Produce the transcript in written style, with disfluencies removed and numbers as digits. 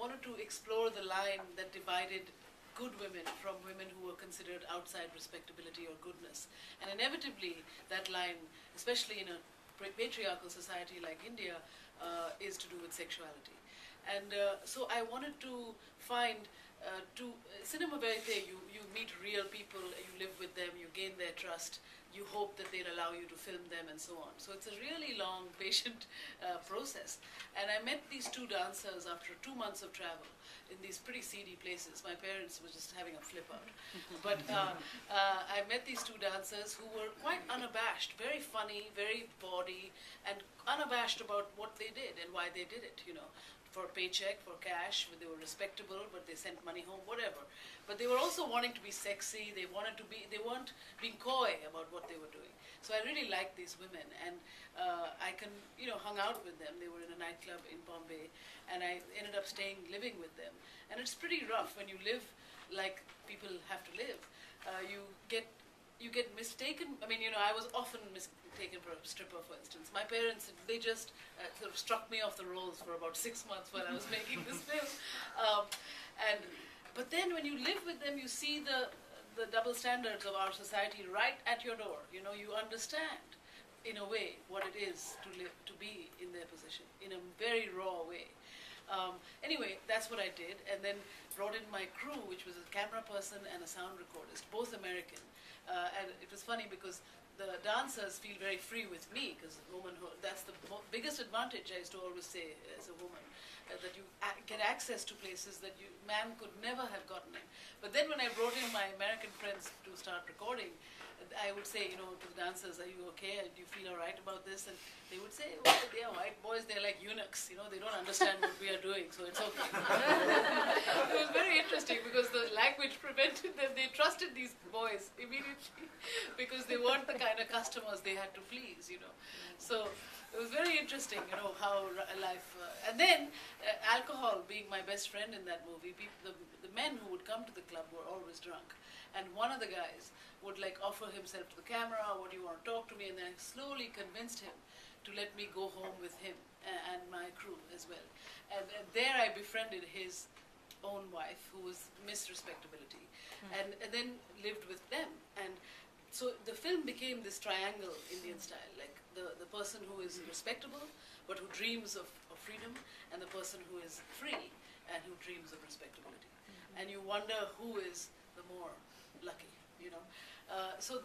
wanted to explore the line that divided good women from women who were considered outside respectability or goodness. And inevitably, that line, especially in a patriarchal society like India, is to do with sexuality. And so I wanted to find, cinema verite, you meet real people, you live with them, you gain their trust, you hope that they'll allow you to film them and so on. So it's a really long, patient process. And I met these two dancers after 2 months of travel in these pretty seedy places. My parents were just having a flip out. But I met these two dancers who were quite unabashed, very funny, very bawdy, and unabashed about what they did and why they did it, you know. For a paycheck, for cash, they were respectable, but they sent money home, whatever. But they were also wanting to be sexy, they weren't being coy about what they were doing. So I really liked these women, and I hung out with them. They were in a nightclub in Bombay, and I ended up living with them. And it's pretty rough when you live like people have to live. You get mistaken. I mean, I was often mistaken for a stripper, for instance. My parents, they just sort of struck me off the rolls for about 6 months while I was making this film. But then when you live with them, you see the double standards of our society right at your door. You understand, in a way, what it is to be in their position, in a very raw way. Anyway, that's what I did, and then brought in my crew, which was a camera person and a sound recordist, both American. And it was funny because the dancers feel very free with me, because womanhood, that's the biggest advantage, I used to always say as a woman, that you get access to places that man could never have gotten in. But then when I brought in my American friends to start recording, I would say, to the dancers, are you okay? Do you feel all right about this? And they would say, well, they are white boys, they're like eunuchs, they don't understand what we are doing, so it's okay. It was very interesting because the language prevented them. They trusted these boys immediately because they weren't the kind of customers they had to please, So it was very interesting, how life... and then alcohol being my best friend in that movie, the men who would come to the club were always drunk. And one of the guys would offer himself to the camera, what do you want to talk to me? And then I slowly convinced him to let me go home with him and my crew as well. And there I befriended his own wife, who was Miss Respectability, and then lived with them. And so the film became this triangle Indian style, like the person who is respectable but who dreams of freedom, and the person who is free and who dreams of respectability. And you wonder who is the more lucky, So